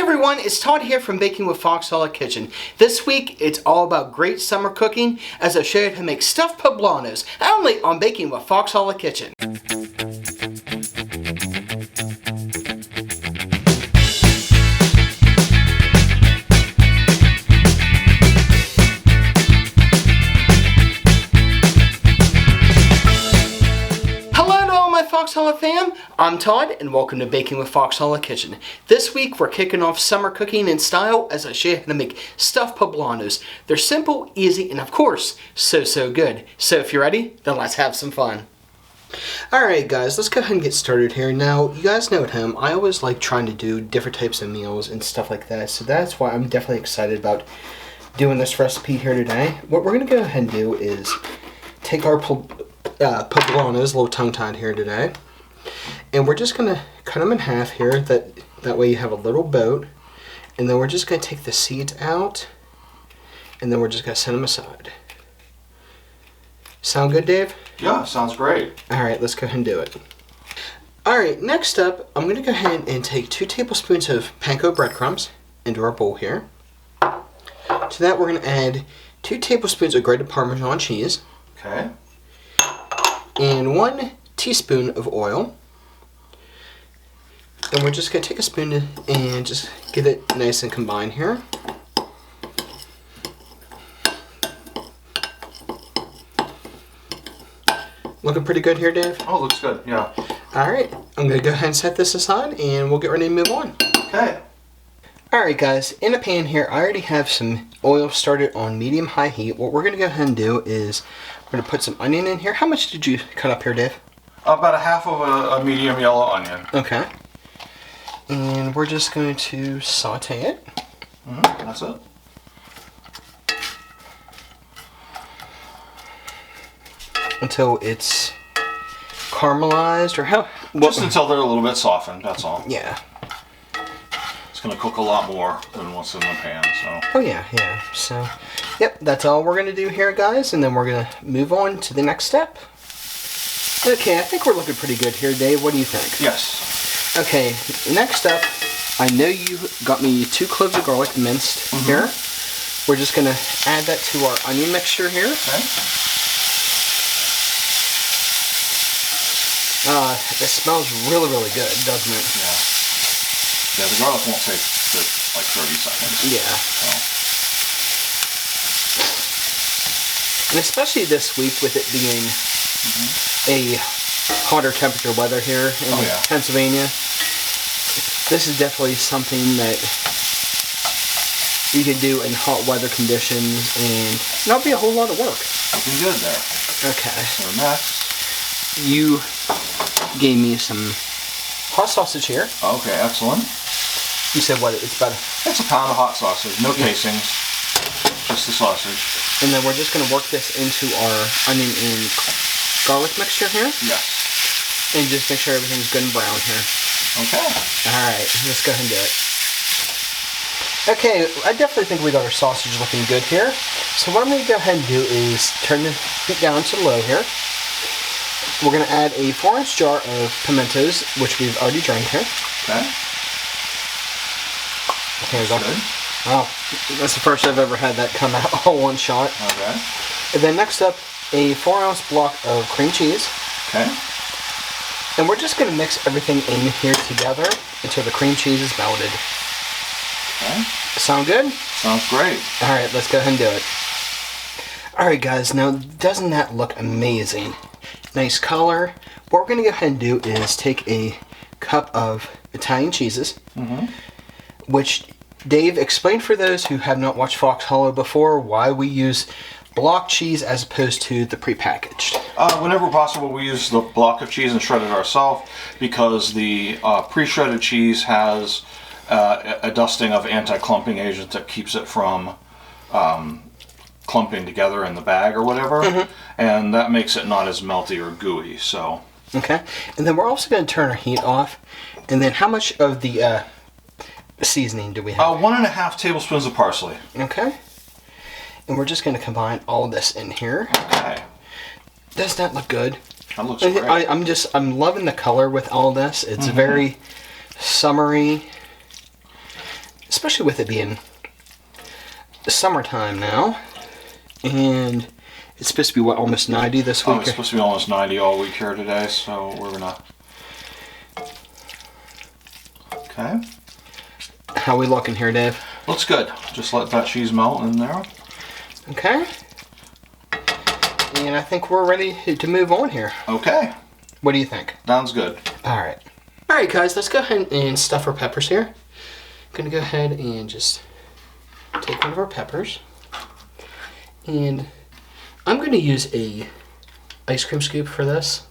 everyone, it's Todd here from Baking with Foxhole Kitchen. This week, it's all about great summer cooking as I show you how to make stuffed poblanos, only on Baking with Foxhole Kitchen. Foxhole fam, I'm Todd and welcome to Baking with Foxhole Kitchen. This week we're kicking off summer cooking in style as I show you how to make stuffed poblanos. They're simple, easy, and of course, so good. So if you're ready, then let's have some fun. Alright guys, let's go ahead and get started here. Now, you guys know at home, I always like trying to do different types of meals and stuff like that. So that's why I'm definitely excited about doing this recipe here today. What we're going to go ahead and do is take our poblanos, a little tongue-tied here today, and we're just going to cut them in half here, that way you have a little boat, and then we're just going to take the seeds out, and then we're just going to set them aside. Sound good, Dave? Yeah, sounds great. Alright, let's go ahead and do it. Alright, next up, I'm going to go ahead and take 2 tablespoons of panko breadcrumbs into our bowl here. To that we're going to add 2 tablespoons of grated parmesan cheese. Okay. And 1 teaspoon of oil. And we're just going to take a spoon and just get it nice and combined here. Looking pretty good here, Dave? Oh, looks good, yeah. Alright, I'm going to go ahead and set this aside and we'll get ready to move on. Okay. Alright guys, in a pan here, I already have some oil started on medium-high heat. What we're going to go ahead and do is we're going to put some onion in here. How much did you cut up here, Dave? About a half of a medium yellow onion. Okay. And we're just going to saute it. That's it. Until it's caramelized, or how? Just until they're a little bit softened, that's all. Yeah. It's going to cook a lot more than what's in the pan, so. Oh yeah. So, yep, that's all we're going to do here, guys, and then we're going to move on to the next step. Okay, I think we're looking pretty good here, Dave. What do you think? Yes. Okay, next up, I know you got me 2 cloves of garlic minced here. We're just going to add that to our onion mixture here. Okay. It smells really good, doesn't it? Yeah. Yeah, the garlic won't take like 30 seconds. Yeah. So. And especially this week with it being a hotter temperature weather here in Pennsylvania, this is definitely something that you can do in hot weather conditions and not be a whole lot of work. Looking good there. Okay. So next, you gave me some hot sausage here. Okay, excellent. You said what? It's about It's a pound of hot sausage, no casings, just the sausage. And then we're just going to work this into our onion and garlic mixture here. Yes. And just make sure everything's good and brown here. Okay. Alright, let's go ahead and do it. Okay, I definitely think we got our sausage looking good here. So what I'm going to go ahead and do is turn the heat down to low here. We're going to add a 4-ounce jar of pimentos, which we've already drained here. Okay. Here we go. Good. Wow, that's the first I've ever had that come out all one shot. Okay. And then next up, a 4-ounce block of cream cheese. Okay. And we're just going to mix everything in here together until the cream cheese is melted. Okay. Sound good? Sounds great. Alright, let's go ahead and do it. Alright guys, now doesn't that look amazing? Nice color. What we're going to go ahead and do is take a cup of Italian cheeses, which Dave explained for those who have not watched Foxhole before why we use block cheese as opposed to the prepackaged. Whenever possible, we use the block of cheese and shred it ourselves because the pre-shredded cheese has a dusting of anti-clumping agent that keeps it from clumping together in the bag or whatever, and that makes it not as melty or gooey. So. Okay, and then we're also going to turn our heat off. And then how much of the seasoning do we have? 1.5 tablespoons of parsley. Okay. And we're just going to combine all this in here. Okay. Does that look good? That looks great. I'm loving the color with all this. It's very summery. especially with it being the summertime now, and it's supposed to be, what, almost 90 this week? Oh, it's supposed to be almost 90 all week here today, so we're gonna... Okay. How are we looking here, Dave? Looks good. Just let that cheese melt in there. Okay. And I think we're ready to move on here. Okay. What do you think? Sounds good. Alright. Alright guys, let's go ahead and stuff our peppers here. I'm going to go ahead and just take one of our peppers. And I'm going to use a ice cream scoop for this.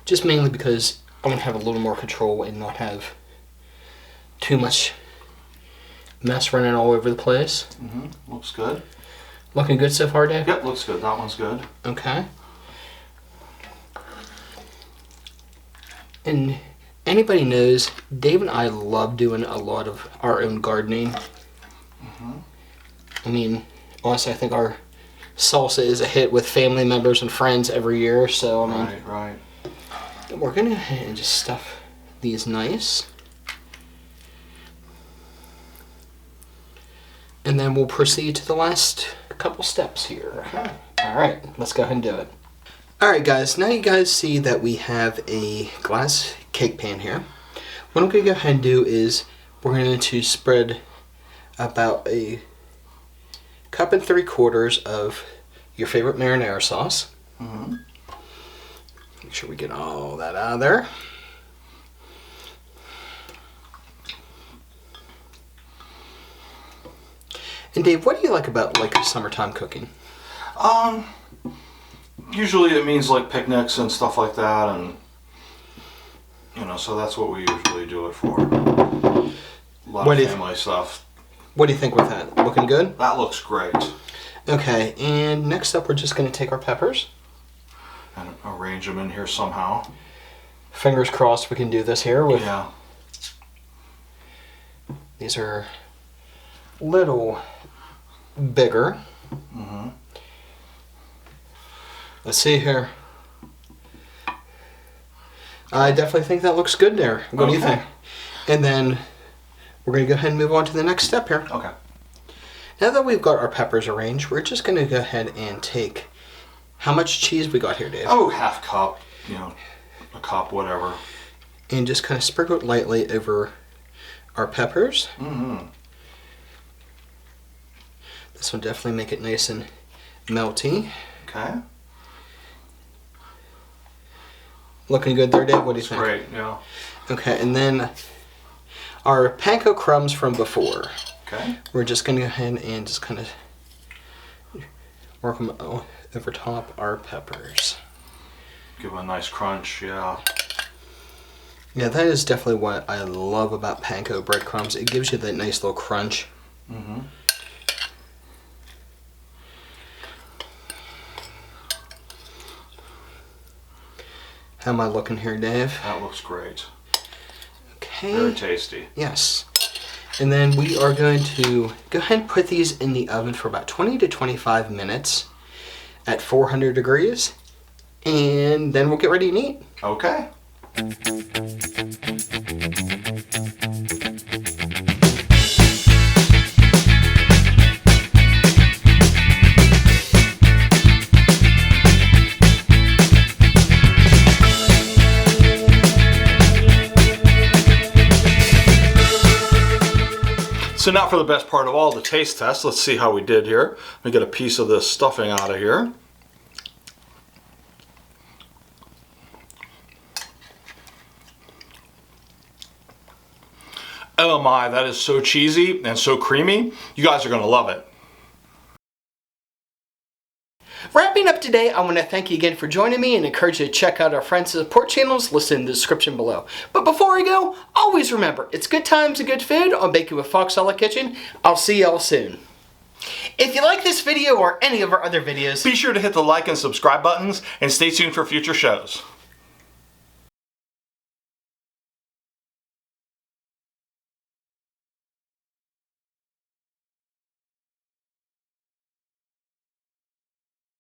Just mainly because I'm going to have a little more control and not have too much mess running all over the place. Looks good. Looking good so far, Dave? Yep, looks good. That one's good. Okay. And anybody knows, Dave and I love doing a lot of our own gardening. I mean, honestly, I think our salsa is a hit with family members and friends every year. So, I mean, Right. we're going to go ahead and just stuff these nice. And then we'll proceed to the last couple steps here. Okay. Alright, let's go ahead and do it. Alright guys, now you guys see that we have a glass cake pan here. What I'm going to go ahead and do is we're going to spread about a 1 3/4 cups of your favorite marinara sauce. Make sure we get all that out of there. And Dave, what do you like about summertime cooking? Usually it means like picnics and stuff like that, and so that's what we usually do it for. A lot of family stuff. What do you think with that? Looking good? That looks great. Okay, and next up we're just going to take our peppers And arrange them in here somehow. Fingers crossed we can do this here. Yeah. These are little bigger. Let's see here. I definitely think that looks good there. What do you think? And then we're going to go ahead and move on to the next step here. Okay. Now that we've got our peppers arranged, we're just going to go ahead and take... How much cheese we got here, Dave? Oh, 1/2 cup. A cup, whatever. And just kind of sprinkle it lightly over our peppers. This will definitely make it nice and melty. Okay. Looking good there, Dave? What do you think? Great, yeah. Okay, and then our panko crumbs from before. Okay. We're just going to go ahead and just kind of work them over top our peppers. Give them a nice crunch, yeah. Yeah, that is definitely what I love about panko breadcrumbs. It gives you that nice little crunch. How am I looking here, Dave? That looks great. Okay. Very tasty. Yes. And then we are going to go ahead and put these in the oven for about 20 to 25 minutes at 400 degrees. And then we'll get ready to eat. Okay. So now for the best part of all, the taste test. Let's see how we did here. Let me get a piece of this stuffing out of here. Oh my, that is so cheesy and so creamy. You guys are gonna love it. Wrapping up today, I want to thank you again for joining me and encourage you to check out our friends and support channels listed in the description below. But before we go, always remember, it's good times and good food on Baking with Foxhole Kitchen. I'll see y'all soon. If you like this video or any of our other videos, Be sure to hit the like and subscribe buttons and stay tuned for future shows.